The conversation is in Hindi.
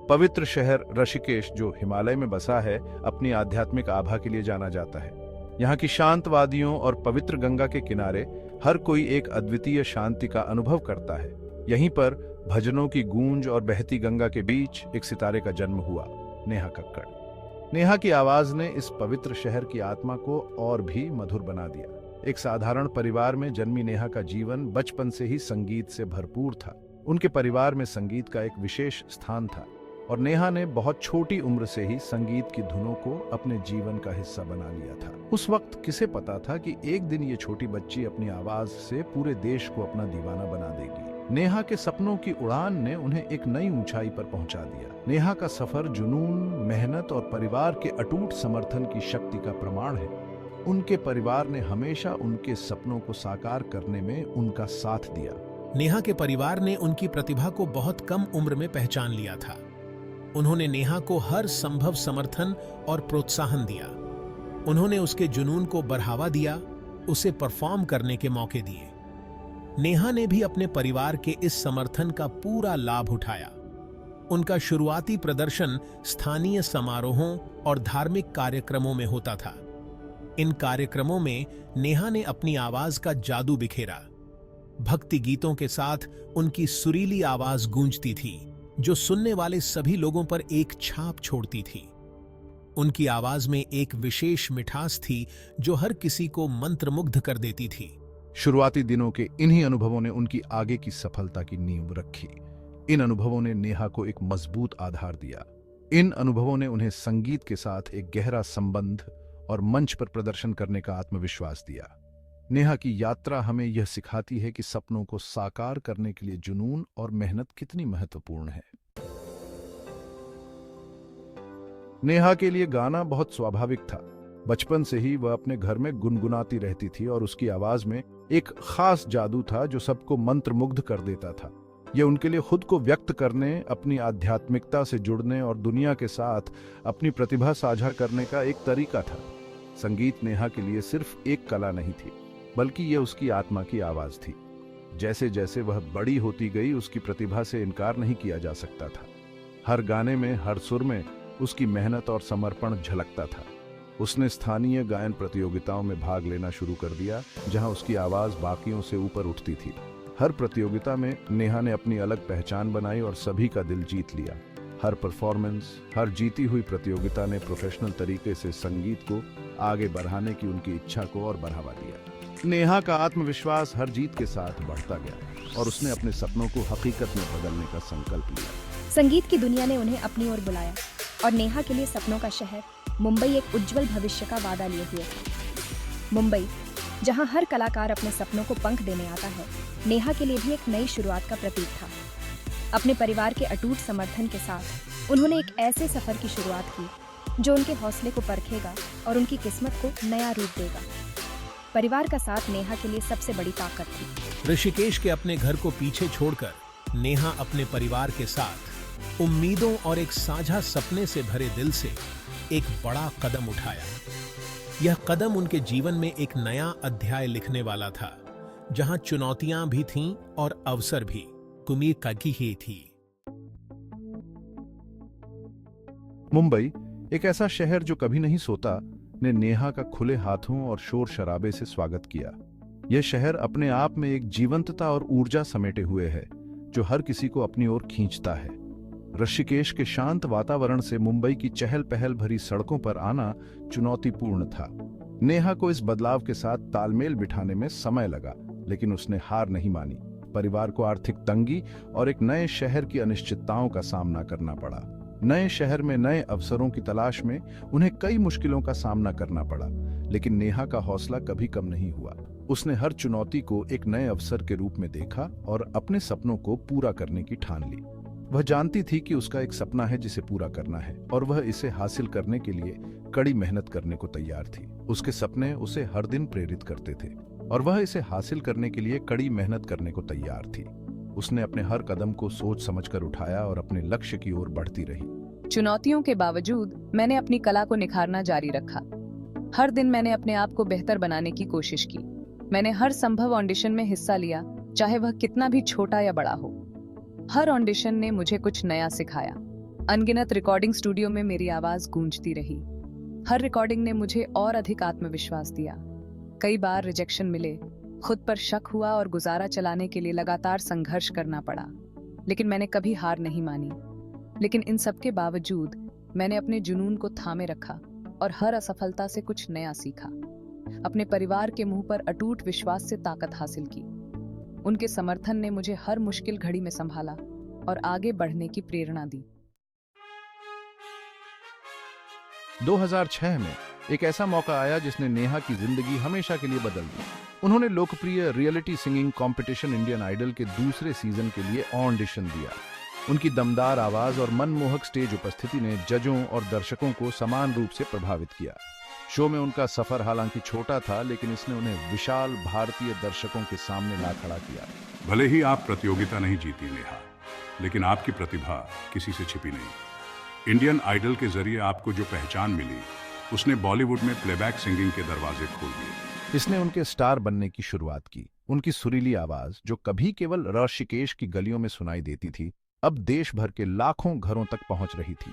पवित्र शहर ऋषिकेश, जो हिमालय में बसा है, अपनी आध्यात्मिक आभा के लिए जाना जाता है। यहाँ की शांत वादियों और पवित्र गंगा के किनारे हर कोई एक अद्वितीय शांति का अनुभव करता है। यहीं पर भजनों की गूंज और बहती गंगा के बीच एक सितारे का जन्म हुआ, नेहा कक्कड़। नेहा की आवाज ने इस पवित्र शहर की आत्मा को और भी मधुर बना दिया। एक साधारण परिवार में जन्मी नेहा का जीवन बचपन से ही संगीत से भरपूर था। उनके परिवार में संगीत का एक विशेष स्थान था और नेहा ने बहुत छोटी उम्र से ही संगीत की धुनों को अपने जीवन का हिस्सा बना लिया था। उस वक्त किसे पता था कि एक दिन ये छोटी बच्ची अपनी आवाज से पूरे देश को अपना दीवाना बना देगी। नेहा के सपनों की उड़ान ने उन्हें एक नई ऊंचाई पर पहुंचा दिया। नेहा का सफर जुनून, मेहनत और परिवार के अटूट समर्थन की शक्ति का प्रमाण है। उनके परिवार ने हमेशा उनके सपनों को साकार करने में उनका साथ दिया। नेहा के परिवार ने उनकी प्रतिभा को बहुत कम उम्र में पहचान लिया था। उन्होंने नेहा को हर संभव समर्थन और प्रोत्साहन दिया। उन्होंने उसके जुनून को बढ़ावा दिया, उसे परफॉर्म करने के मौके दिए। नेहा ने भी अपने परिवार के इस समर्थन का पूरा लाभ उठाया। उनका शुरुआती प्रदर्शन स्थानीय समारोहों और धार्मिक कार्यक्रमों में होता था। इन कार्यक्रमों में नेहा ने अपनी आवाज का जादू बिखेरा। भक्ति गीतों के साथ उनकी सुरीली आवाज गूंजती थी, जो सुनने वाले सभी लोगों पर एक छाप छोड़ती थी। उनकी आवाज में एक विशेष मिठास थी जो हर किसी को मंत्रमुग्ध कर देती थी। शुरुआती दिनों के इन्हीं अनुभवों ने उनकी आगे की सफलता की नींव रखी। इन अनुभवों ने नेहा को एक मजबूत आधार दिया। इन अनुभवों ने उन्हें संगीत के साथ एक गहरा संबंध और मंच पर प्रदर्शन करने का आत्मविश्वास दिया। नेहा की यात्रा हमें यह सिखाती है कि सपनों को साकार करने के लिए जुनून और मेहनत कितनी महत्वपूर्ण है। नेहा के लिए गाना बहुत स्वाभाविक था। बचपन से ही वह अपने घर में गुनगुनाती रहती थी और उसकी आवाज में एक खास जादू था जो सबको मंत्रमुग्ध कर देता था। यह उनके लिए खुद को व्यक्त करने, अपनी आध्यात्मिकता से जुड़ने और दुनिया के साथ अपनी प्रतिभा साझा करने का एक तरीका था। संगीत नेहा के लिए सिर्फ एक कला नहीं थी, बल्कि यह उसकी आत्मा की आवाज थी। जैसे जैसे वह बड़ी होती गई, उसकी प्रतिभा से इनकार नहीं किया जा सकता था। हर गाने में, हर सुर में उसकी मेहनत और समर्पण झलकता था। उसने स्थानीय गायन प्रतियोगिताओं में भाग लेना शुरू कर दिया, जहां उसकी आवाज बाकियों से ऊपर उठती थी। हर प्रतियोगिता में नेहा ने अपनी अलग पहचान बनाई और सभी का दिल जीत लिया। हर परफॉर्मेंस, हर जीती हुई प्रतियोगिता ने प्रोफेशनल तरीके से संगीत को आगे बढ़ाने की उनकी इच्छा को और बढ़ावा दिया। नेहा का आत्मविश्वास हर जीत के साथ बढ़ता गया और उसने अपने सपनों को हकीकत में बदलने का संकल्प लिया। संगीत की दुनिया ने उन्हें अपनी ओर बुलाया और नेहा के लिए सपनों का शहर मुंबई एक उज्जवल भविष्य का वादा लिए हुए था। मुंबई, जहां हर कलाकार अपने सपनों को पंख देने आता है, नेहा के लिए भी एक नई शुरुआत का प्रतीक था। अपने परिवार के अटूट समर्थन के साथ उन्होंने एक ऐसे सफर की शुरुआत की जो उनके हौसले को परखेगा और उनकी किस्मत को नया रूप देगा। परिवार का साथ नेहा के लिए सबसे बड़ी ताकत थी। ऋषिकेश के अपने घर को पीछे छोड़कर नेहा अपने परिवार के साथ उम्मीदों और एक साझा सपने से भरे दिल से एक बड़ा कदम उठाया। यह कदम उनके जीवन में एक नया अध्याय लिखने वाला था, जहां चुनौतियां भी थीं और अवसर भी। कुमीर काकी ही थी। मुंबई, एक ऐसा शहर जो कभी नहीं सोता, ने नेहा का खुले हाथों और शोर शराबे से स्वागत किया। यह शहर अपने आप में एक जीवंतता और ऊर्जा समेटे हुए है जो हर किसी को अपनी ओर खींचता है। ऋषिकेश के शांत वातावरण से मुंबई की चहल पहल भरी सड़कों पर आना चुनौतीपूर्ण था। नेहा को इस बदलाव के साथ तालमेल बिठाने में समय लगा, लेकिन उसने हार नहीं मानी। परिवार को आर्थिक तंगी और एक नए शहर की अनिश्चितताओं का सामना करना पड़ा। नए शहर में नए अवसरों की तलाश में उन्हें कई मुश्किलों का सामना करना पड़ा, लेकिन नेहा का हौसला कभी कम नहीं हुआ। उसने हर चुनौती को एक नए अवसर के रूप में देखा और अपने सपनों को पूरा करने की ठान ली। वह जानती थी कि उसका एक सपना है जिसे पूरा करना है और वह इसे हासिल करने के लिए कड़ी मेहनत करने को तैयार थी। उसके सपने उसे हर दिन प्रेरित करते थे और वह इसे हासिल करने के लिए कड़ी मेहनत करने को तैयार थी। उसने अपने हर कदम को सोच समझकर उठाया और अपने लक्ष्य की ओर बढ़ती रही। चुनौतियों के बावजूद मैंने अपनी कला को निखारना जारी रखा। हर दिन मैंने अपने आप को बेहतर बनाने की कोशिश की। मैंने हर संभव ऑडिशन में हिस्सा लिया, चाहे वह कितना भी छोटा या बड़ा हो। हर ऑडिशन ने मुझे कुछ नया सिखाया। अनगिनत रिकॉर्डिंग स्टूडियो में मेरी आवाज गूंजती रही। हर रिकॉर्डिंग ने मुझे और अधिक आत्मविश्वास दिया। कई बार रिजेक्शन मिले, खुद पर शक हुआ और गुजारा चलाने के लिए लगातार संघर्ष करना पड़ा, लेकिन मैंने कभी हार नहीं मानी। लेकिन इन सब के बावजूद मैंने अपने जुनून को थामे रखा और हर असफलता से कुछ नया सीखा। अपने परिवार के मुंह पर अटूट विश्वास से ताकत हासिल की। उनके समर्थन ने मुझे हर मुश्किल घड़ी में संभाला और आगे बढ़ने की प्रेरणा दी। 2006 में एक ऐसा मौका आया जिसने नेहा की जिंदगी हमेशा के लिए बदल दी। उन्होंने लोकप्रिय reality singing competition Indian Idol के दूसरे सीजन के लिए ऑडिशन दिया। उनकी दमदार आवाज और मनमोहक स्टेज उपस्थिति ने जजों और दर्शकों को समान रूप से प्रभावित किया। शो में उनका सफर हालांकि छोटा था, लेकिन इसने उन्हें विशाल भारतीय दर्शकों के सामने ला खड़ा किया। भले ही आप प्रतियोगिता नहीं जीती नेहा, लेकिन आपकी प्रतिभा किसी से छिपी नहीं। इंडियन आइडल के जरिए आपको जो पहचान मिली, उसने बॉलीवुड में प्लेबैक सिंगिंग के दरवाजे खोल दिए। इसने उनके स्टार बनने की शुरुआत की। उनकी सुरीली आवाज, जो कभी केवल ऋषिकेश की गलियों में सुनाई देती थी, अब देश भर के लाखों घरों तक पहुंच रही थी।